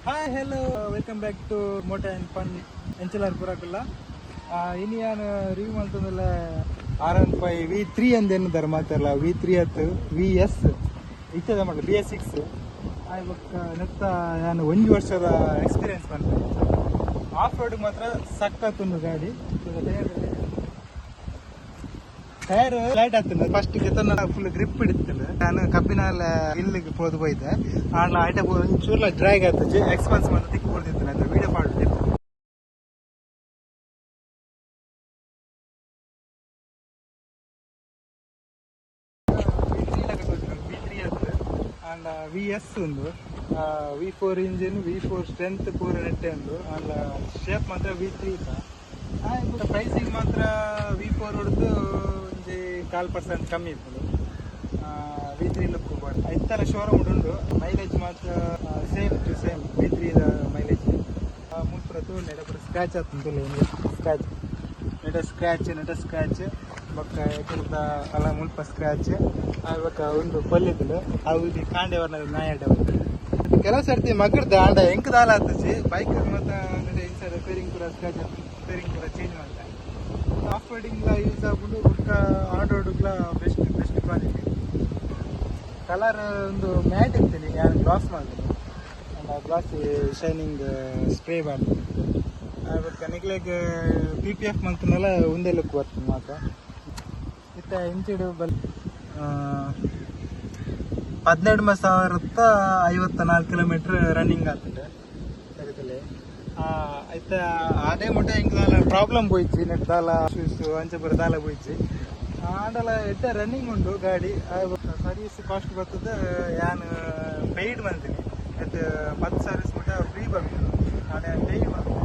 Hi hello welcome back to Moto and fun ಎಂಚಲಾರ್ ಪುರಾಕುಲ್ಲ ಇನ್ನು ನಾನು ರಿವ್ಯೂ ಮಾಡ್ತಂದಲ್ಲ R15 V3 ಅಂದೇನಿದ್ದಾರೆ ಮಾತಾಡಲ್ಲ V3 ಅತ್ತು VS ಇತ್ತದ ಮಾಡಲಿ BS6 ಇವಾಗ ನೆತ್ತ ನಾನು 1 ವರ್ಷದ ಎಕ್ಸ್ಪೀರಿಯನ್ಸ್ ಬಂತು. ಆಫ್ ರೋಡಿಗೆ ಮಾತ್ರ ಸಕ್ಕತ್ತುಂಡು ಗಾಡಿ. ಟೈರ್ ಲೈಟ್ ಆಗ್ತದೆ ಫಸ್ಟ್ ಫುಲ್ ಗ್ರಿಪ್ ಹಿಡಿತದೆ. ನಾನು ಕಬ್ಬಿನ ಇಲ್ಲಿಗೆ ಹೋಯ್ದೆ ಆಡ್ಲ ಐಟ ಒಂಚೂರ್ಲ ಡ್ರೈಗ್ ಆಗ್ತದೆ ಎಕ್ಸ್ಪೆನ್ಸ್ ಮಾತ್ರ ತಿಕ್ಕು ಕೊಡ್ತಿರ್ತೇನೆ ಅಂತ ವಿಡಿಯೋ ಮಾಡಿರ್ತೀನಿ. V3 ಅದು ಅಂಡ್ VS ಒಂದು V4 ಇಂಜಿನ್ V4 ಸ್ಟ್ರೆಂತ್ ಪೂರ ನೆಟ್ಟೆ ಒಂದು ಅಂಡ್ ಶೇಪ್ ಮಾತ್ರ V3 ಇತ್ತು. ಪ್ರೈಸಿಂಗ್ ಮಾತ್ರ V4 ಹೊಡೆದು ಒಂದು 4% ಕಮ್ಮಿ ಇತ್ತು. V3 ಲುಕ್ ಇತ್ತರ ಶೋರೂಮ್ ಉಂಟು. ಮೈಲೇಜ್ ಮಾತ್ರ same to same V3 mileage ಮುಲ್ಪುರತ್ತು ನೆಡಪುರ ಸ್ಕ್ರ್ಯಾಚ್ ಆಗ್ತದೆ. ಸ್ಕ್ರ್ಯಾಚ್ ಬೊಕ್ಕ ಯಾಕಿಂತ ಅಲ್ಲ ಮುಲ್ಪ ಸ್ಕ್ರ್ಯಾಚ್ ಆಗ ಒಂದು ಕೊಲ್ಲಿದ್ದು ಅವು ಕಾಂಡೆ ವರ್ಣ ನಾಯಾಡ ಕೆಲವು ಸರ್ತಿ ಮಗಡ್ದು ಆಂಡ ಎಂಕ್ ದಾಲ ಆಗ್ತದೆ ಬೈಕ್ ಮತ್ತು ಇನ್ಸೈಡ್ ರಿಪೇರಿಂಗ್ ಕೂಡ ಸ್ಕ್ರ್ಯಾಚ್ ರಿಪೇರಿಂಗ್ ಕೂಡ ಚೇಂಜ್ ಮಾಡ್ತಾರೆ. ಆಫ್ ರೋಡಿಂಗ್ಲ ಯೂಸ್ ಆಗ್ಬಿಟ್ಟು ಬೊಕ್ಕ ಆನ್ ರೋಡ್ಗ್ಲ ಬೆಸ್ಟ್ ಕ್ವಾಲಿಟಿ. ಕಲರ್ ಒಂದು ಮ್ಯಾಟ್ ಇರ್ತೀನಿ ಯಾರು ಗ್ಲಾಸ್ ಮಾಡ್ತೀನಿ ಗ್ಲಾಸ್ ಶೈನಿಂಗ್ ಸ್ಪ್ರೇ ಮಾಡ್ತೀನಿ. ಬೊಕ್ಕ ನಿಕ್ಲೆಗ್ PPF ಮಂತನೆಲ್ಲ ಒಂದೇ ಲುಕ್ ಬರ್ತದೆ ಮಾತ್ರ. ಇತ್ತ ಇಂಚಿಡು 12,054 ಕಿಲೋಮೀಟ್ರ್ ರನ್ನಿಂಗ್ ಆಗ್ತದೆ ಸರಿತಲೆ. ಇತ್ತ ಅದೇ ಮುಟ್ಟ ಹಿಂಗೆ ಪ್ರಾಬ್ಲಮ್ ಹೋಯ್ತು ನೆಟ್ ದಾಲ ಶೂಸ್ ಅಂಚಪುರ ದಾಲ ಹೋಯ್ತು ಆಂಡಲ ಎಡ್ಡ ರನ್ನಿಂಗ್ ಉಂಟು ಗಾಡಿ. ಸರ್ವಿಸ್ ಕಾಸ್ಟ್ ಬರ್ತದೆ ಯಾನು ಪೇಯ್ಡ್ ಮಾಡ್ತೀನಿ ಅದು 10 ಸರ್ವಿಸ್ ಮುಟ್ಟ ಫ್ರೀ ಬರ್ತದೆ. ನಾಳೆ ಪೇಯ್ಡ್ ಮಾಡ್ತೀನಿ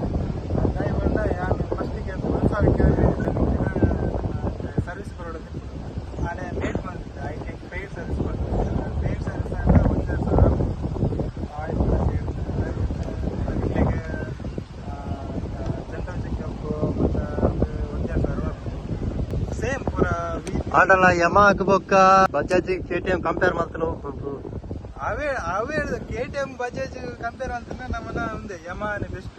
ಗಾಡಿ ಬಂದ ಯಾನು ಫಸ್ಟಿಗೆ 1,000 ಸರ್ವಿಸ್ ಕೊಡೋದು ನಾಳೆ ಪೇಯ್ಡ್ ಮಾಡ್ತಿದ್ದೆ. ಐ ಟೇಕ್ ಪೇಯ್ಡ್ ಸರ್ವಿಸ್ ಬರ್ತದೆ. ಪೇಯ್ಡ್ ಸರ್ವಿಸ್ ಅಂದರೆ 1,000 ಆಯಿಲ್ ಇಲ್ಲಿಗೆ ಜನರಲ್ ಚೆಕಪ್ ಮತ್ತು 1,000 ಸೇಮ್ ಪೂರ ಆಡಲ್ಲ ಯಮ ಹಾಕಬೇಕ ಬಜಾಜ್ KTM ಕಂಪೇರ್ ಮಾಡ್ತಾನೆ ಅವೇ ಹೇಳಿದ KTM ಬಜಾಜ್ ಕಂಪೇರ್ ಅಂತಂದ್ರೆ ನಮ್ಮನ್ನ ಒಂದೇ ಯಮಾನೆ ಬೆಸ್ಟ್.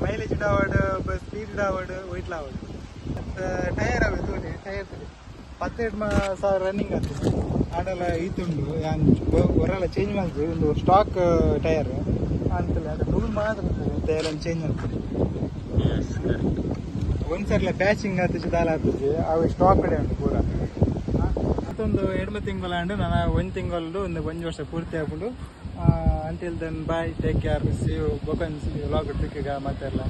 ಮೈಲೇಜ್ ಇಡಾವಡ್ ಸ್ಪೀಡ್ ಇಡಾವಡ್ ವೈಟ್ ಲಾವಡ್ ಮತ್ತು ಟೈರ್ ಅವೆ ತೋಲಿ ಟೈರ್ 12,000 ರನ್ನಿಂಗ್ ಆಗ್ತದೆ. ಆಡಲ್ಲ ಈತುಂಡು ಹೊರಲ್ಲ ಚೇಂಜ್ ಮಾಡ್ತೀವಿ ಒಂದು ಸ್ಟಾಕ್ ಟೈರ್ ಅಂತಲ್ಲ ಅದು ನೂರು ಮಾತ್ರ ಟೈರ್ ಚೇಂಜ್ ಮಾಡ್ತೀವಿ. ಒಂದ್ಸರ್ಲ ಪ್ಯಾಚಿಂಗ್ ಆಗ್ತದೆ ದಾಲ ಆಗ್ತದೆ ಅವು ಸ್ಟಾಕ್ ಕಡೆ ಉಂಟು ಪೂರ. ಮತ್ತೊಂದು 2 ತಿಂಗಳು ಅಂಡು ನಾನು 1 ತಿಂಗಳು ಒಂದು 1 ವರ್ಷ ಪೂರ್ತಿ ಆಗ್ಬಿಟ್ಟು until then bye take care see you ಬೊಕನ್ ಲಾಗ್ ಟ್ರಿಕ್ಕಿಗ ಮಾತೆಲ್ಲ.